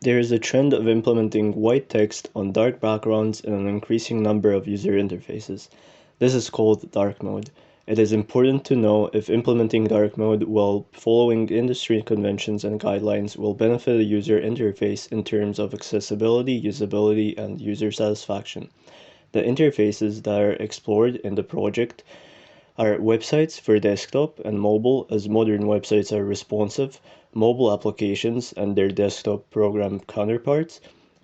There is a trend of implementing white text on dark backgrounds in an increasing number of user interfaces. This is called dark mode. It is important to know if implementing dark mode while following industry conventions and guidelines will benefit a user interface in terms of accessibility, usability, and user satisfaction. The interfaces that are explored in the project are websites for desktop and mobile, as modern websites are responsive, mobile applications and their desktop program counterparts,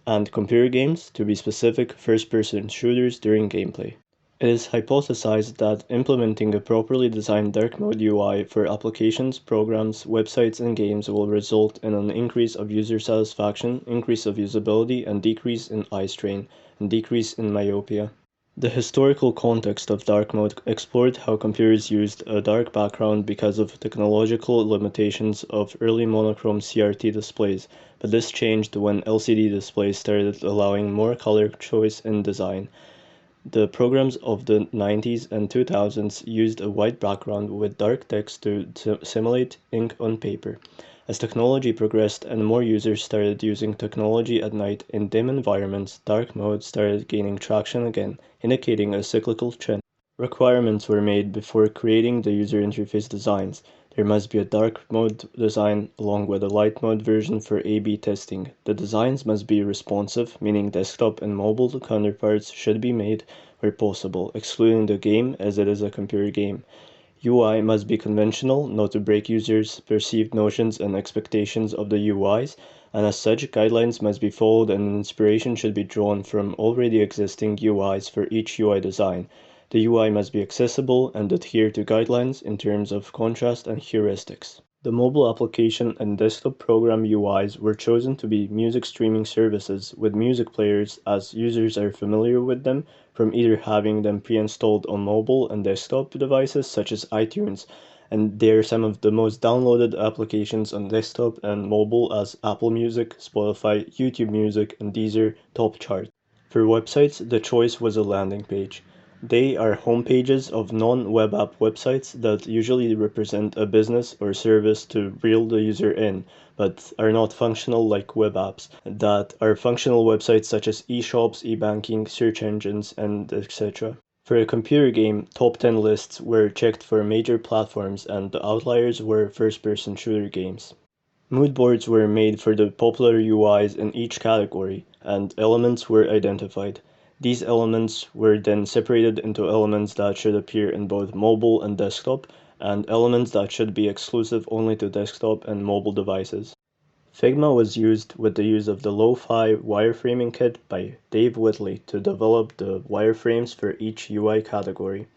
and computer games, to be specific, first-person shooters during gameplay. It is hypothesized that implementing a properly designed dark mode UI for applications, programs, websites, and games will result in an increase of user satisfaction, increase of usability, and decrease in eye strain, and decrease in myopia. The historical context of dark mode explored how computers used a dark background because of technological limitations of early monochrome CRT displays, but this changed when LCD displays started allowing more color choice in design. The programs of the 90s and 2000s used a white background with dark text to simulate ink on paper. As technology progressed and more users started using technology at night in dim environments, dark mode started gaining traction again, indicating a cyclical trend. Requirements were made before creating the user interface designs. There must be a dark mode design along with a light mode version for A/B testing. The designs must be responsive, meaning desktop and mobile counterparts should be made where possible, excluding the game as it is a computer game. UI must be conventional, not to break users' perceived notions and expectations of the UIs, and as such, guidelines must be followed and inspiration should be drawn from already existing UIs for each UI design. The UI must be accessible and adhere to guidelines in terms of contrast and heuristics. The mobile application and desktop program UIs were chosen to be music streaming services with music players as users are familiar with them from either having them pre-installed on mobile and desktop devices such as iTunes, and they are some of the most downloaded applications on desktop and mobile as Apple Music, Spotify, YouTube Music, and Deezer top chart. For websites, the choice was a landing page. They are home pages of non-web app websites that usually represent a business or service to reel the user in, but are not functional like web apps, that are functional websites such as e-shops, e-banking, search engines, and etc. For a computer game, top 10 lists were checked for major platforms and the outliers were first-person shooter games. Moodboards were made for the popular UIs in each category, and elements were identified. These elements were then separated into elements that should appear in both mobile and desktop, and elements that should be exclusive only to desktop and mobile devices. Figma was used with the use of the Lo-Fi wireframing kit by Dave Whitley to develop the wireframes for each UI category.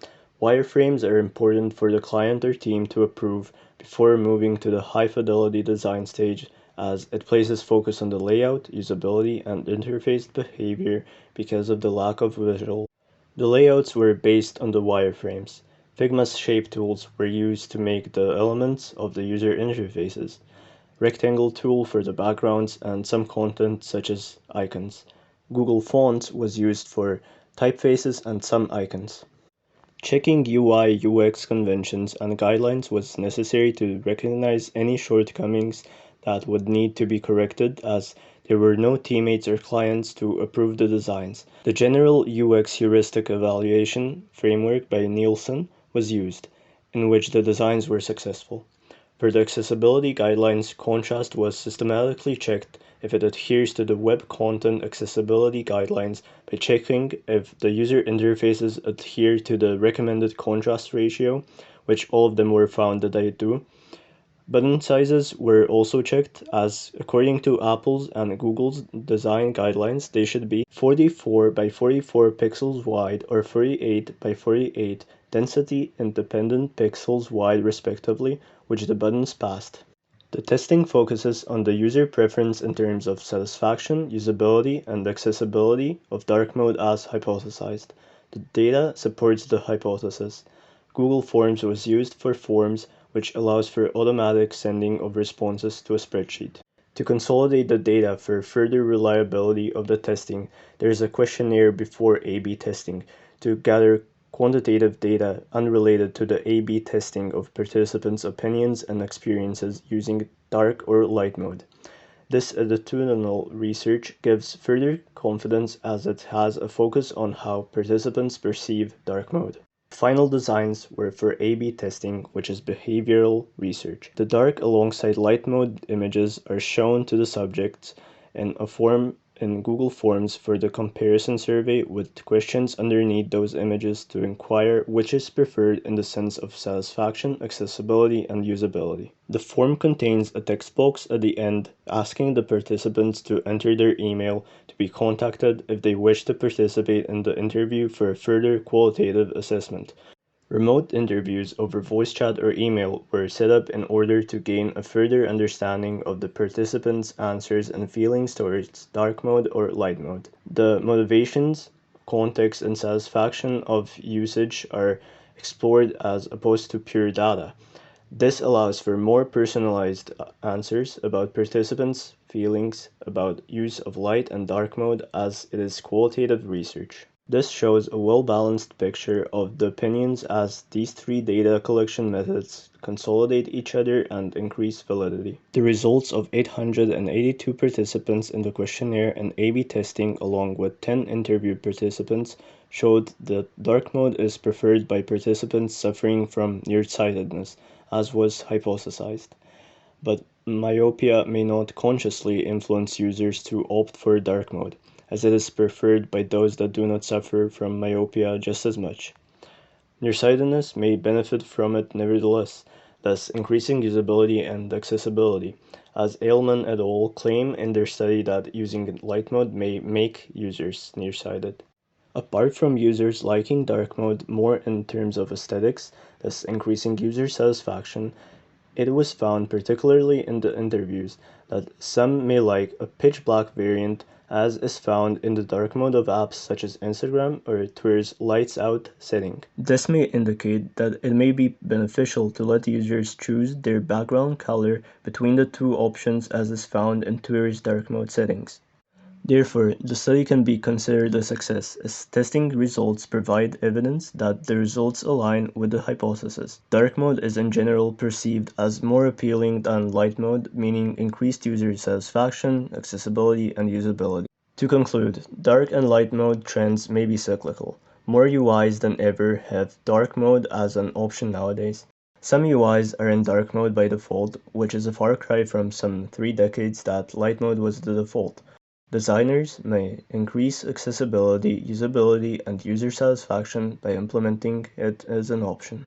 Wireframes are important for the client or team to approve before moving to the high-fidelity design stage, as it places focus on the layout, usability, and interface behavior because of the lack of visual. The layouts were based on the wireframes. Figma's shape tools were used to make the elements of the user interfaces, rectangle tool for the backgrounds, and some content such as icons. Google Fonts was used for typefaces and some icons. Checking UI UX conventions and guidelines was necessary to recognize any shortcomings that would need to be corrected, as there were no teammates or clients to approve the designs. The general UX heuristic evaluation framework by Nielsen was used, in which the designs were successful. For the accessibility guidelines, contrast was systematically checked if it adheres to the Web Content Accessibility Guidelines by checking if the user interfaces adhere to the recommended contrast ratio, which all of them were found that they do. Button sizes were also checked, as according to Apple's and Google's design guidelines, they should be 44 by 44 pixels wide or 48 by 48 density independent pixels wide respectively, which the buttons passed. The testing focuses on the user preference in terms of satisfaction, usability, and accessibility of dark mode as hypothesized. The data supports the hypothesis. Google Forms was used for forms, which allows for automatic sending of responses to a spreadsheet. To consolidate the data for further reliability of the testing, there is a questionnaire before A/B testing to gather quantitative data unrelated to the A/B testing of participants' opinions and experiences using dark or light mode. This attitudinal research gives further confidence as it has a focus on how participants perceive dark mode. Final designs were for A/B testing, which is behavioral research. The dark alongside light mode images are shown to the subjects in a form in Google Forms for the comparison survey with questions underneath those images to inquire which is preferred in the sense of satisfaction, accessibility, and usability. The form contains a text box at the end asking the participants to enter their email to be contacted if they wish to participate in the interview for a further qualitative assessment. Remote interviews over voice chat or email were set up in order to gain a further understanding of the participants' answers and feelings towards dark mode or light mode. The motivations, context, and satisfaction of usage are explored as opposed to pure data. This allows for more personalized answers about participants' feelings about use of light and dark mode as it is qualitative research. This shows a well-balanced picture of the opinions as these three data collection methods consolidate each other and increase validity. The results of 882 participants in the questionnaire and A/B testing along with 10 interviewed participants showed that dark mode is preferred by participants suffering from nearsightedness, as was hypothesized. But myopia may not consciously influence users to opt for dark mode, as it is preferred by those that do not suffer from myopia just as much. Nearsightedness may benefit from it nevertheless, thus increasing usability and accessibility, as Ailman et al. Claim in their study that using light mode may make users nearsighted. Apart from users liking dark mode more in terms of aesthetics, thus increasing user satisfaction, it was found, particularly in the interviews, that some may like a pitch black variant, as is found in the dark mode of apps such as Instagram or Twitter's lights out setting. This may indicate that it may be beneficial to let users choose their background color between the two options as is found in Twitter's dark mode settings. Therefore, the study can be considered a success, as testing results provide evidence that the results align with the hypothesis. Dark mode is in general perceived as more appealing than light mode, meaning increased user satisfaction, accessibility, and usability. To conclude, dark and light mode trends may be cyclical. More UIs than ever have dark mode as an option nowadays. Some UIs are in dark mode by default, which is a far cry from some 3 decades that light mode was the default. Designers may increase accessibility, usability, and user satisfaction by implementing it as an option.